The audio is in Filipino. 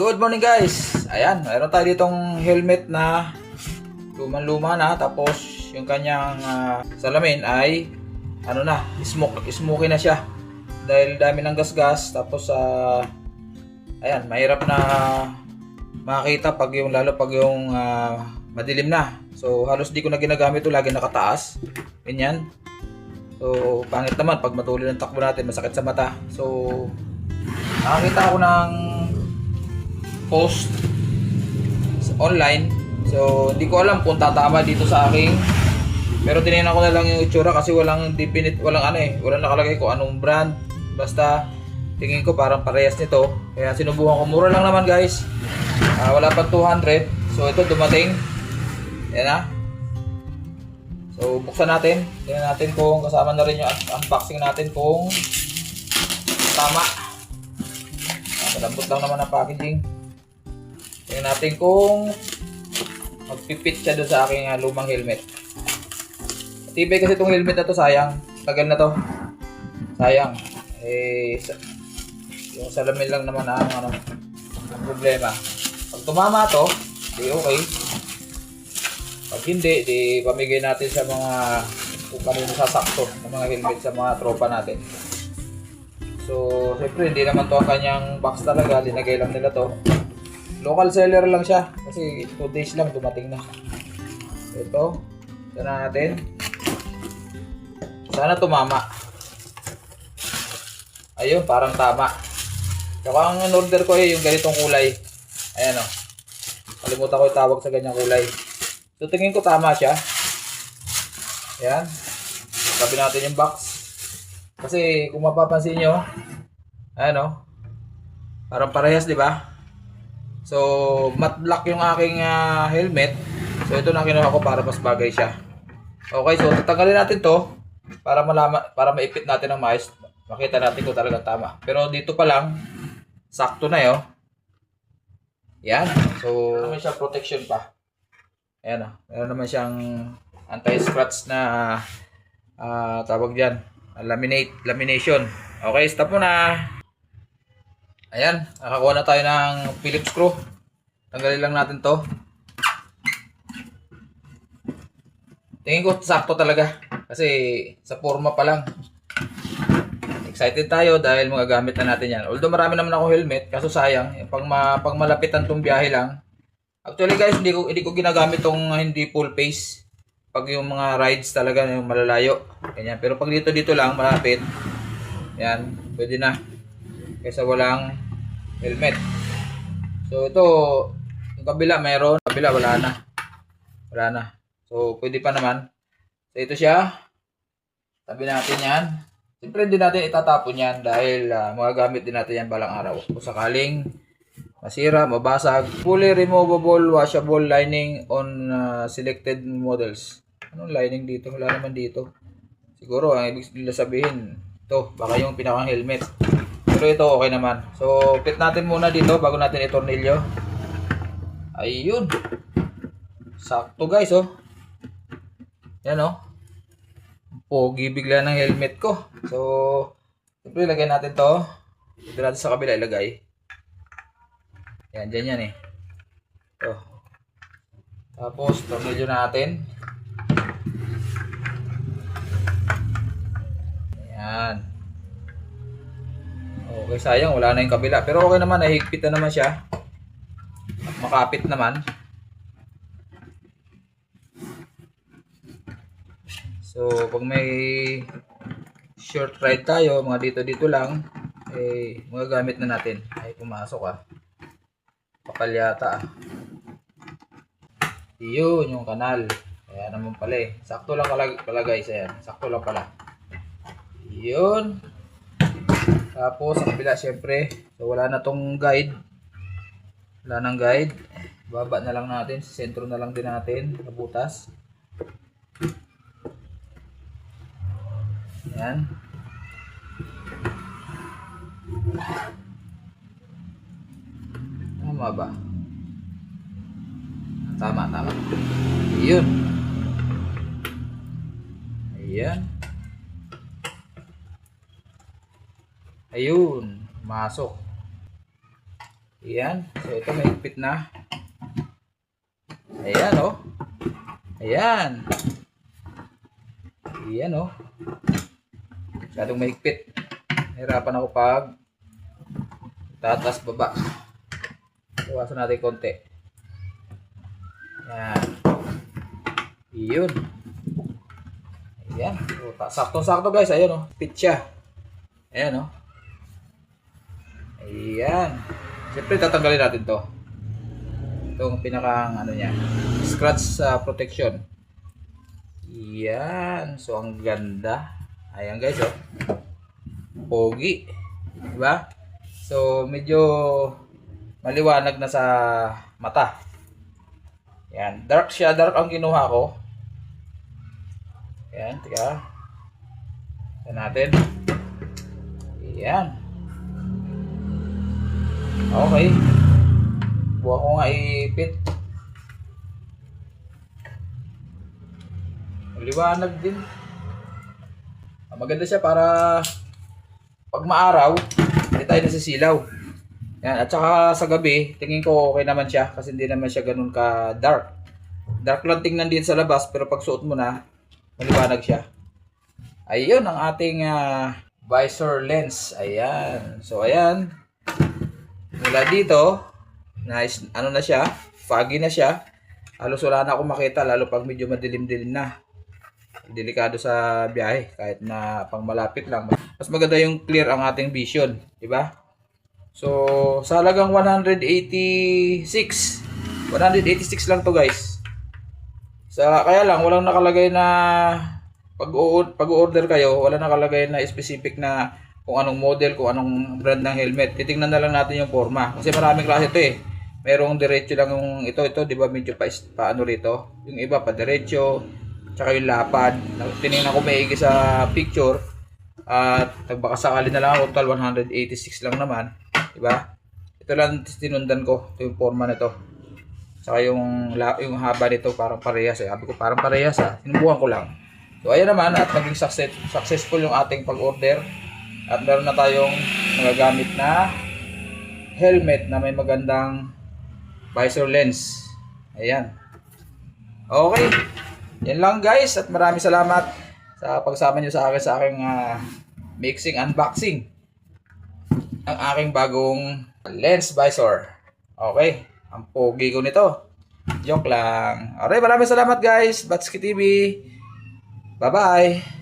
Good morning guys. Ayan, mayroon tayo ditong helmet na lumang-luma na, tapos yung kanyang salamin ay ano na, smoky na siya dahil dami ng gasgas. Tapos ayan, mahirap na makita pag yung madilim na. So halos di ko na ginagamit ito, lagi nakataas. Ganyan. So pangit naman pag matuloy ng takbo natin, masakit sa mata. So nakakita ako ng post online. So hindi ko alam kung tatama dito sa aking, pero tinignan ko na lang yung itsura kasi walang walang nakalagay kung anong brand. Basta tingin ko parang parehas nito, kaya sinubukan ko. Mura lang naman guys, wala pa 200. So ito dumating, yan na. So buksan natin, tingnan natin kung kasama na rin yung unboxing natin kung tama. Malambot lang naman ang packaging. Tingnan natin kung magpipit siya doon sa aking lumang helmet. Tibay kasi itong helmet na to, sayang. Tagal na to. Sayang. Yung salamin lang naman ang problema. Pag tumama to, di okay. Pag hindi, di pamigay natin sa mga kung kanino sasakto ng mga helmet sa mga tropa natin. So, siyempre hindi naman to ang kanyang box talaga. Linagay lang nila to. Local seller lang siya kasi 2 days lang dumating na. Ito, ito na natin. Sana tumama. Ayun, parang tama. Saka ang in-order ko yung ganitong kulay. Ayan o. Kalimutan ko yung tawag sa ganyang kulay. So tingin ko tama siya. Ayan. Tabi natin yung box. Kasi kung mapapansin nyo, ayan o. Parang parehas, di ba? So, matte black yung aking helmet. So, ito na kinuha ko para mas bagay siya. Okay, so tatanggalin natin to para malaman, para maipit natin ng maayos. Makita natin kung talaga tama. Pero dito pa lang, sakto na yun. Yan. So, meron naman siyang protection pa. Ayan o. Meron naman siyang anti-scratch na tawag dyan. Lamination. Okay, stop muna. Ayan, nakakuha na tayo ng Phillips screw. Tanggalin lang natin to. Tingin ko sakto talaga kasi sa forma pa lang. Excited tayo dahil magagamit na natin yan. Although marami naman ako helmet, kaso sayang pag malapitan tong biyahe lang. Actually guys, hindi ko ginagamit tong hindi full face pag yung mga rides talaga yung malalayo. Ganyan. Pero pag dito lang malapit, yan, pwede na. Kaysa walang helmet. So ito, yung kabila meron, kabila wala na. So pwede pa naman. So ito siya. Tabi natin yan. Siyempre hindi natin itatapon yan dahil magagamit din natin yan balang araw. Kung sakaling masira, mabasag. Fully removable, washable lining on selected models. Anong lining dito? Wala naman dito. Siguro ang ibig nila sabihin, ito, baka yung pinakang helmet. Pero ito okay naman. So, fit natin muna dito bago natin itornilyo. Ayun. Sakto guys, oh. Yan, oh. Pogi bigla ng helmet ko. So, siyempre ilagay natin to. Dito natin sa kabila ilagay. Yan, dyan yan eh. Ito. Tapos, tornilyo natin. Yan. Okay, sayang wala na yung kabila. Pero okay naman, nahigpit na naman siya. At makapit naman. So, pag may short ride tayo, mga dito lang, magagamit na natin. Ay, pumasok Pakal yata Yun, yung kanal. Kaya naman pala eh. Sakto lang pala guys. Ayan. Sakto lang pala. Yun. Tapos, sa kabila syempre. So, wala na tong guide. Wala nang guide. Baba na lang natin. Sa sentro na lang din natin. Kabutas. Yan. Tama ba? Tama. Yun. Ayan. Ayun. Masok. Ayan. So ito mahigpit na. Ayan oh. Ayan. Ayan oh. Masyadong mahigpit. Hirapan ako pag tatas baba. Iwasan natin konti. Ayan. Iyon. Ayan. Sakto-sakto guys. Ayan oh. Fit siya. Ayan oh. Ayan. Siyempre tatanggalin natin to. Itong pinakang ano niya. Scratch protection. Ayan. So ang ganda. Ayan guys oh. Pogi. Diba? So medyo maliwanag na sa mata. Ayan. Dark siya. Dark ang kinuha ko. Ayan. Tika. Ayan natin. Ayan. Okay. Buha ko nga ipit. Liwanag din. Maganda siya para pag maaraw, hindi tayo nasisilaw. Yan. At saka sa gabi, tingin ko okay naman siya kasi hindi naman siya ganun ka dark. Dark lang tingnan din sa labas pero pag suot mo na, maliwanag siya. Ayun ang ating visor lens. Ayan. So ayan. Mula dito, nice, ano na siya, foggy na siya. Halos wala na akong makita, lalo pag medyo madilim-dilim na. Delikado sa biyahe, kahit na pang malapit lang. Mas maganda yung clear ang ating vision, di ba? So, sa halagang 186 lang to guys. Kaya lang, walang nakalagay na pag-order kayo, wala nakalagay na specific na kung anong model, kung anong brand ng helmet. Titingnan na lang natin yung forma. Kasi maraming klase ito eh. Merong diretso lang yung ito, di ba medyo paano rito. Yung iba pa diretso, tsaka yung lapad. Tinignan ko maigi sa picture. At baka sakali na lang, total 186 lang naman. Di ba? Ito lang tinundan ko. Ito yung forma nito. Tsaka yung haba nito parang parehas. Sabi ko parang parehas ha. Sinubukan ko lang. So ayan naman at naging successful yung ating pag-order. At meron na tayong magagamit na helmet na may magandang visor lens. Ayan. Okay. Yan lang guys. At maraming salamat sa pagsama nyo sa aking mixing unboxing. Ang aking bagong lens visor. Okay. Ang pogi ko nito. Joke lang. Alright. Maraming salamat guys. Batski TV. Bye-bye.